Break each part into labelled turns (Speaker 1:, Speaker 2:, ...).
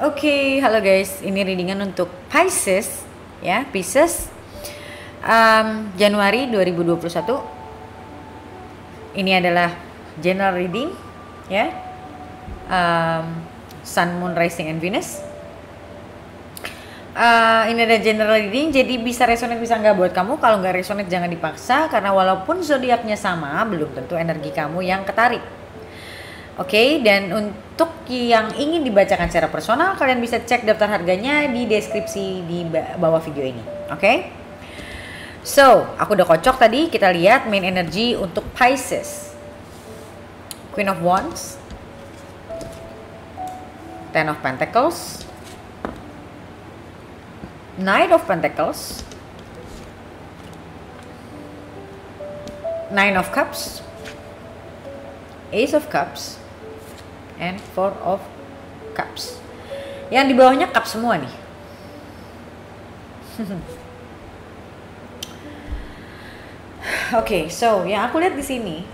Speaker 1: Oke, halo guys. Ini readingan untuk Pisces, ya, Pisces. Januari 2021. Ini adalah general reading, ya. Sun, Moon, Rising, and Venus. Ini ada general reading, jadi bisa resonate bisa nggak buat kamu. Kalau nggak resonate jangan dipaksa, karena walaupun zodiaknya sama, belum tentu energi kamu yang ketarik. Oke, dan untuk yang ingin dibacakan secara personal, kalian bisa cek daftar harganya di deskripsi di bawah video ini. Oke, so aku udah kocok tadi. Kita lihat main energy untuk Pisces. Queen of Wands, Ten of Pentacles, Knight of Pentacles, Nine of Cups, Ace of Cups, and Four of Cups. Yang di bawahnya cup semua nih. Oke, so yang aku lihat di sini,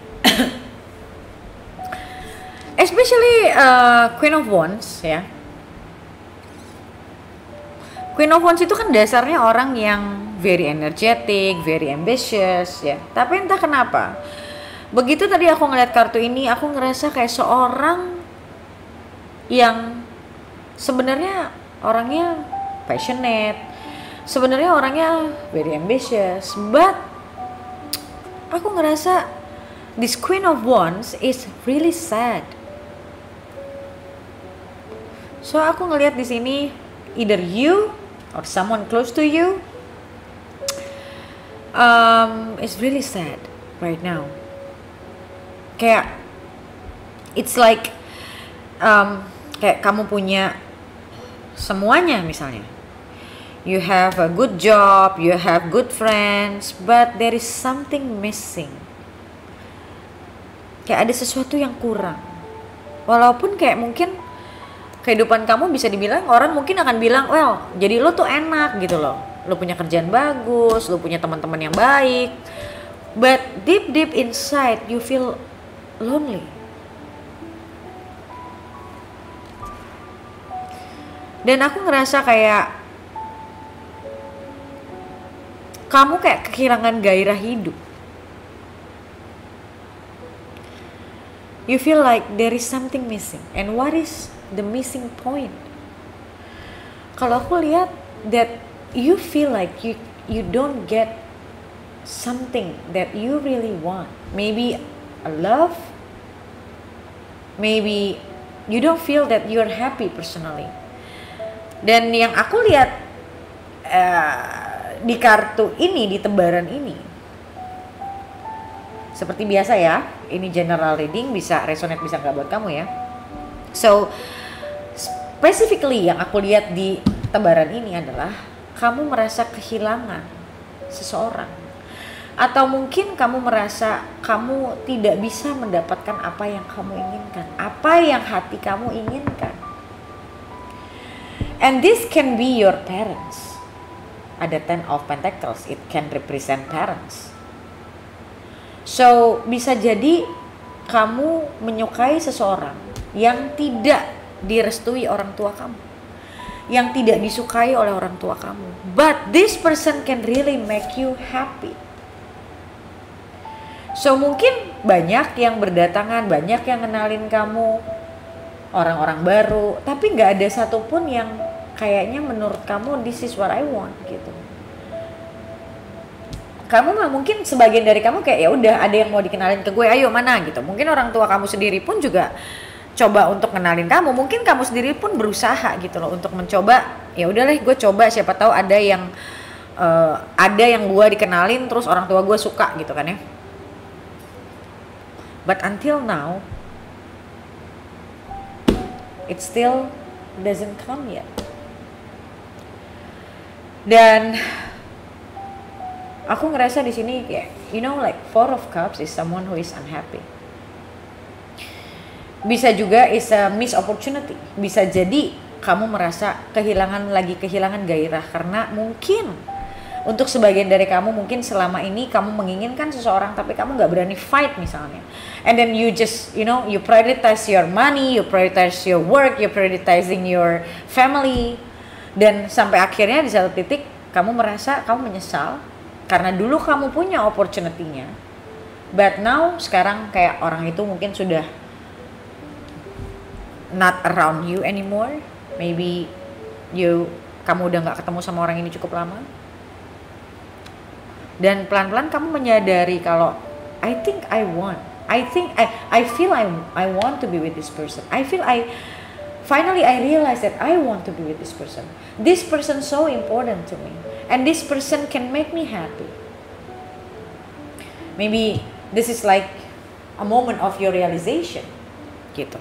Speaker 1: especially Queen of Wands, ya. Queen of Wands itu kan dasarnya orang yang very energetic, very ambitious, ya. Tapi entah kenapa, begitu tadi aku ngeliat kartu ini, aku ngerasa kayak seorang yang sebenarnya orangnya passionate, sebenarnya orangnya very ambitious, but aku ngerasa this Queen of Wands is really sad. So aku ngelihat di sini either you or someone close to you is really sad right now. Kayak it's like kayak kamu punya semuanya, misalnya you have a good job, you have good friends, but there is something missing. Kayak ada sesuatu yang kurang. Walaupun kayak mungkin kehidupan kamu bisa dibilang, orang mungkin akan bilang, well, jadi lo tuh enak gitu loh, lo punya kerjaan bagus, lo punya teman-teman yang baik, but deep inside you feel lonely. Dan aku ngerasa kayak kamu kayak kehilangan gairah hidup. You feel like there is something missing. And what is the missing point? Kalau aku lihat that you feel like you don't get something that you really want. Maybe a love. Maybe you don't feel that you're happy personally. Dan yang aku lihat di kartu ini, di tebaran ini, seperti biasa ya, ini general reading, bisa resonate bisa nggak buat kamu ya. So specifically yang aku lihat di tebaran ini adalah kamu merasa kehilangan seseorang, atau mungkin kamu merasa kamu tidak bisa mendapatkan apa yang kamu inginkan, apa yang hati kamu inginkan. And this can be your parents. Ada Ten of Pentacles, it can represent parents. So bisa jadi kamu menyukai seseorang yang tidak direstui orang tua kamu, yang tidak disukai oleh orang tua kamu, but this person can really make you happy. So mungkin banyak yang berdatangan, banyak yang kenalin kamu, orang-orang baru, tapi nggak ada satupun yang kayaknya menurut kamu this is what I want gitu. Kamu mah mungkin sebagian dari kamu kayak ya udah ada yang mau dikenalin ke gue, ayo mana gitu. Mungkin orang tua kamu sendiri pun juga coba untuk kenalin kamu. Mungkin kamu sendiri pun berusaha gitu loh untuk mencoba. Ya udahlah, gue coba, siapa tahu ada yang gue dikenalin terus orang tua gue suka gitu kan ya. But until now it still doesn't come yet. Dan aku ngerasa di sini kayak, you know, like Four of Cups is someone who is unhappy. Bisa juga is a missed opportunity. Bisa jadi kamu merasa kehilangan gairah karena mungkin Untuk sebagian dari kamu mungkin selama ini kamu menginginkan seseorang tapi kamu nggak berani fight misalnya. And then you just, you prioritize your money, you prioritize your work, you prioritizing your family. Dan sampai akhirnya di satu titik kamu merasa kamu menyesal karena dulu kamu punya opportunity-nya. But now sekarang kayak orang itu mungkin sudah not around you anymore. Maybe kamu udah nggak ketemu sama orang ini cukup lama. Dan pelan-pelan kamu menyadari kalau I think I want. I feel I want to be with this person. Finally I realize that I want to be with this person. This person so important to me. And this person can make me happy. Maybe this is like a moment of your realization. Gitu.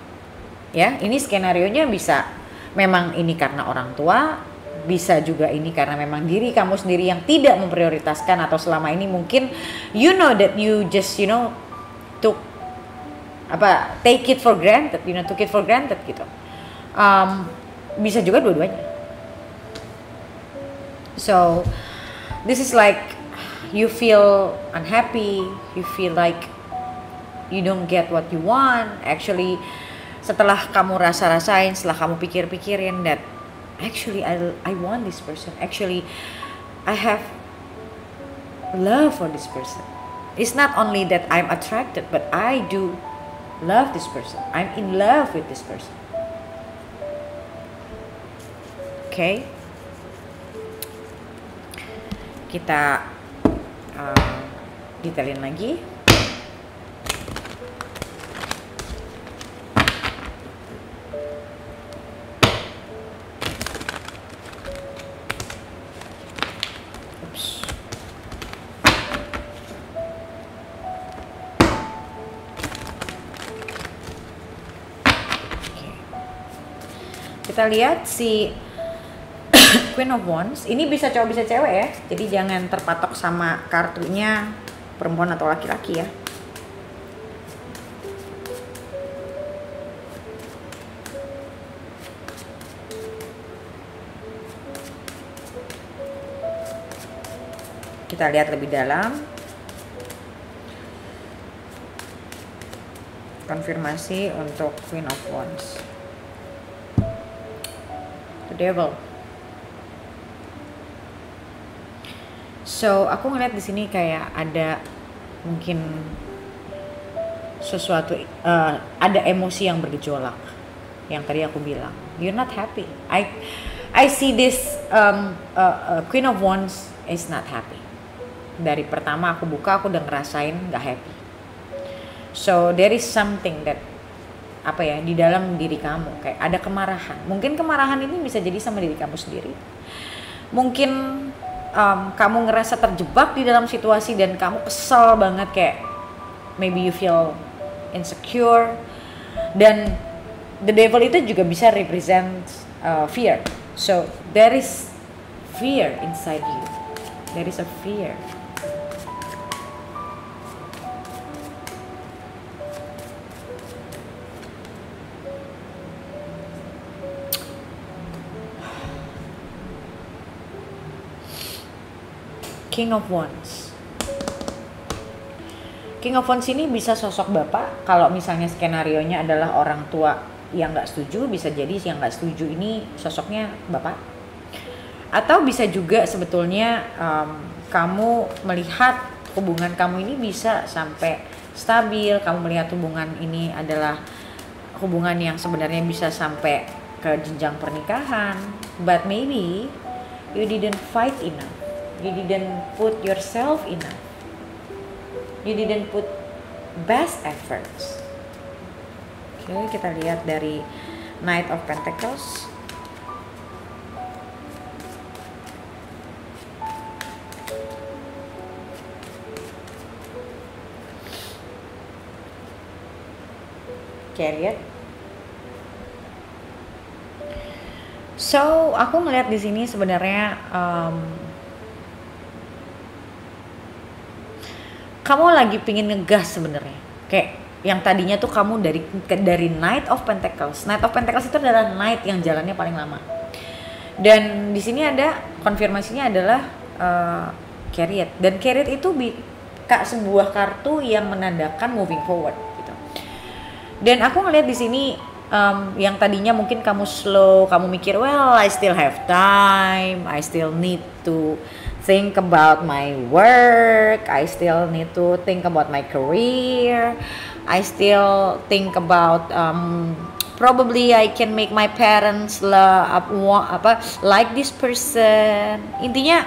Speaker 1: Ya, ini skenarionya bisa memang ini karena orang tua, bisa juga ini karena memang diri kamu sendiri yang tidak memprioritaskan, atau selama ini mungkin that you just take it for granted, took it for granted gitu. Bisa juga dua-duanya. So this is like you feel unhappy, you feel like you don't get what you want. Actually setelah kamu rasain, setelah kamu pikir-pikirin that actually I want this person. Actually I have love for this person. It's not only that I'm attracted, but I do love this person. I'm in love with this person. Okay? Kita detailin lagi. Kita lihat si Queen of Wands ini bisa cowok bisa cewek ya, jadi jangan terpatok sama kartunya perempuan atau laki-laki ya. Kita lihat lebih dalam. Konfirmasi untuk Queen of Wands. The Devil. So aku ngeliat di sini kayak ada mungkin sesuatu, ada emosi yang bergejolak. Yang tadi aku bilang, you're not happy. I see this Queen of Wands is not happy. Dari pertama aku buka, aku udah ngerasain gak happy. So there is something that di dalam diri kamu, kayak ada kemarahan. Mungkin kemarahan ini bisa jadi sama diri kamu sendiri. Mungkin kamu ngerasa terjebak di dalam situasi dan kamu kesel banget, kayak maybe you feel insecure. Dan the devil itu juga bisa represent fear. So there is fear inside you. There is a fear. King of Wands. King of Wands ini bisa sosok bapak. Kalau misalnya skenarionya adalah orang tua yang nggak setuju, bisa jadi yang nggak setuju ini sosoknya bapak. Atau bisa juga sebetulnya kamu melihat hubungan kamu ini bisa sampai stabil. Kamu melihat hubungan ini adalah hubungan yang sebenarnya bisa sampai ke jenjang pernikahan. But maybe you didn't fight enough. You didn't put yourself enough. You didn't put best efforts. Oke, kita lihat dari Knight of Pentacles. Chariot. So, aku ngeliat di sini sebenarnya kamu lagi pingin ngegas sebenarnya. Kayak yang tadinya tuh kamu dari Knight of Pentacles. Knight of Pentacles itu adalah Knight yang jalannya paling lama. Dan di sini ada konfirmasinya adalah Chariot, dan Chariot itu sebuah kartu yang menandakan moving forward gitu. Dan aku ngeliat di sini yang tadinya mungkin kamu slow, kamu mikir well I still have time, I still need to think about my work, I still need to think about my career, I still think about probably I can make my parents like this person. Intinya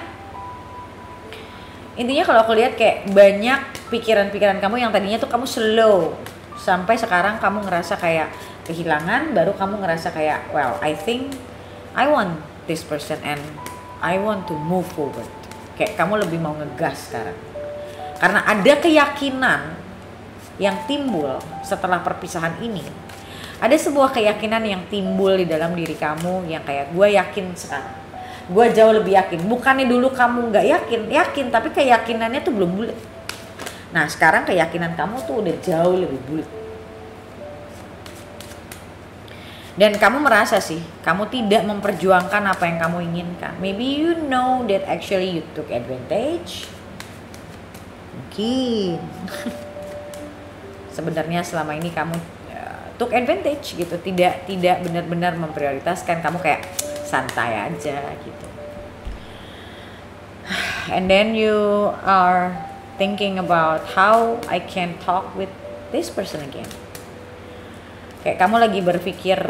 Speaker 1: kalau aku lihat kayak banyak pikiran-pikiran kamu yang tadinya tuh kamu slow, sampai sekarang kamu ngerasa kayak kehilangan, baru kamu ngerasa kayak well I think I want this person and I want to move forward. Kayak kamu lebih mau ngegas sekarang karena ada keyakinan yang timbul setelah perpisahan ini. Ada sebuah keyakinan yang timbul di dalam diri kamu yang kayak gue yakin sekarang, gue jauh lebih yakin. Bukannya dulu kamu nggak yakin, tapi keyakinannya tuh belum bulat. Nah sekarang keyakinan kamu tuh udah jauh lebih bulat. Dan kamu merasa sih, kamu tidak memperjuangkan apa yang kamu inginkan. Maybe you know that actually you took advantage. Mungkin sebenarnya selama ini kamu took advantage gitu, tidak benar-benar memprioritaskan, kamu kayak santai aja gitu. And then you are thinking about how I can talk with this person again. Kayak kamu lagi berpikir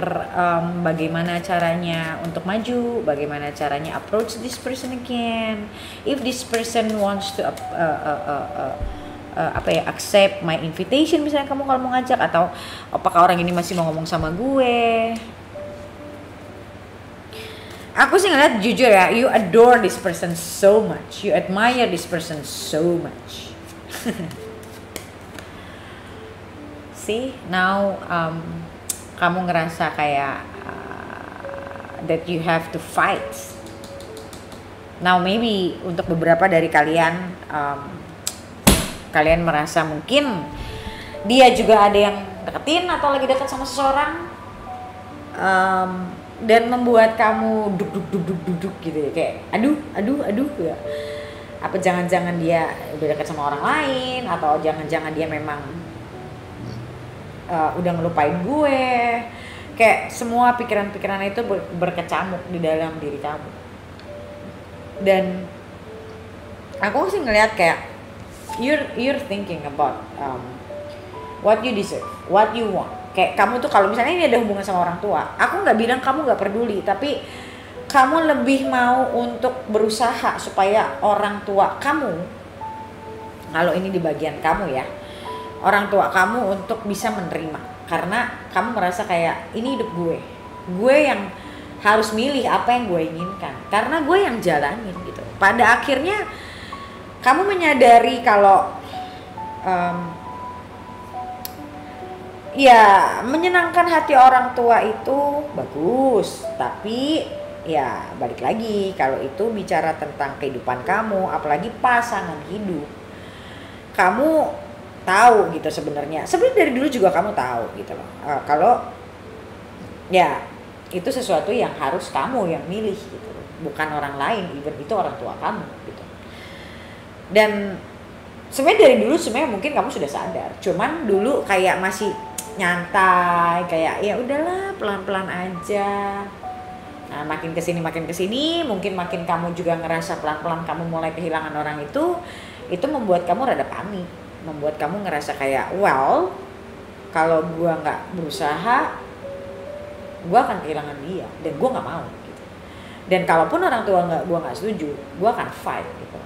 Speaker 1: bagaimana caranya untuk maju, bagaimana caranya approach this person again. If this person wants to accept my invitation, misalnya kamu kalau mau ngajak, atau apakah orang ini masih mau ngomong sama gue. Aku sih ngeliat jujur ya, you adore this person so much, you admire this person so much. See, now kamu ngerasa kayak that you have to fight. Now maybe untuk beberapa dari kalian, kalian merasa mungkin dia juga ada yang deketin atau lagi dekat sama seseorang, dan membuat kamu duk gitu ya, kayak aduh ya. Apa jangan-jangan dia udah dekat sama orang lain, atau jangan-jangan dia memang udah ngelupain gue. Kayak semua pikiran-pikiran itu berkecamuk di dalam diri kamu. Dan aku sih ngeliat kayak you're thinking about what you deserve, what you want. Kayak kamu tuh kalau misalnya ini ada hubungan sama orang tua, aku nggak bilang kamu nggak peduli, tapi kamu lebih mau untuk berusaha supaya orang tua kamu, kalau ini di bagian kamu ya, orang tua kamu untuk bisa menerima, karena kamu merasa kayak ini hidup gue yang harus milih apa yang gue inginkan, karena gue yang jalanin gitu. Pada akhirnya kamu menyadari kalau ya menyenangkan hati orang tua itu bagus, tapi ya balik lagi, kalau itu bicara tentang kehidupan kamu, apalagi pasangan hidup, kamu tahu gitu sebenarnya dari dulu juga kamu tahu gitu loh, kalau ya itu sesuatu yang harus kamu yang milih gitu, bukan orang lain, even itu orang tua kamu gitu. Dan sebenarnya dari dulu sebenarnya mungkin kamu sudah sadar, cuman dulu kayak masih nyantai, kayak ya udahlah pelan-pelan aja. Nah makin kesini mungkin makin kamu juga ngerasa pelan-pelan kamu mulai kehilangan orang itu membuat kamu rada panik, membuat kamu ngerasa kayak well kalau gua nggak berusaha gua akan kehilangan dia, dan gua nggak mau gitu. Dan kalaupun orang tua gua nggak setuju, gua akan fight gitu.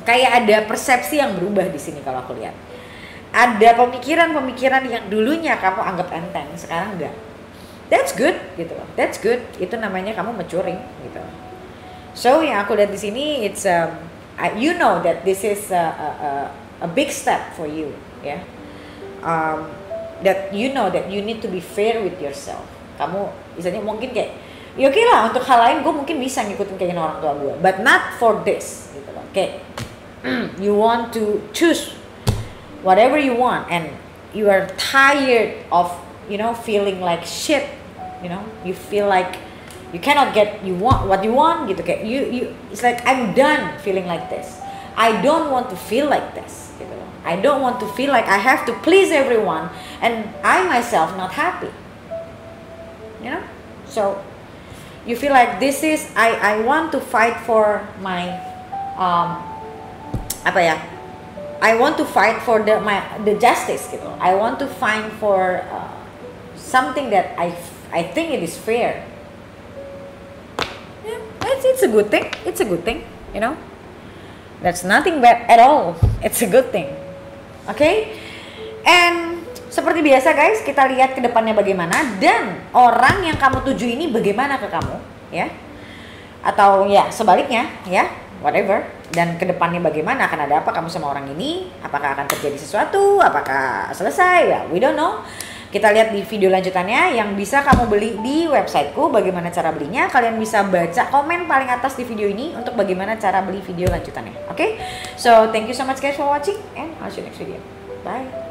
Speaker 1: Kayak ada persepsi yang berubah di sini kalau aku lihat. Ada pemikiran yang dulunya kamu anggap enteng, sekarang enggak. That's good gitu loh. That's good. Itu namanya kamu maturing gitu. So yang aku lihat di sini it's you know that this is a big step for you, ya. That you know that you need to be fair with yourself. Kamu misalnya mungkin kayak ya oke lah, untuk hal lain gue mungkin bisa ngikutin keinginan orang tua gue, but not for this gitu loh. Kayak you want to choose whatever you want and you are tired of feeling like shit, you feel like you cannot get you want what you want gitu, kayak you it's like I'm done feeling like this. I don't want to feel like this gitu loh. I don't want to feel like I have to please everyone and I myself not happy, you know. So you feel like this is I want to fight for my apa ya, I want to fight for the justice gitu. I want to find for something that I think it is fair. Yeah, it's a good thing. It's a good thing, you know. That's nothing bad at all. It's a good thing. Okay? And seperti biasa guys, kita lihat ke depannya bagaimana dan orang yang kamu tuju ini bagaimana ke kamu, ya. Atau ya sebaliknya, ya, whatever. Dan ke depannya bagaimana, akan ada apa kamu sama orang ini? Apakah akan terjadi sesuatu? Apakah selesai? Ya, we don't know. Kita lihat di video lanjutannya yang bisa kamu beli di websiteku. Bagaimana cara belinya? Kalian bisa baca komen paling atas di video ini untuk bagaimana cara beli video lanjutannya. Oke? So, thank you so much guys for watching and I'll see you next video. Bye.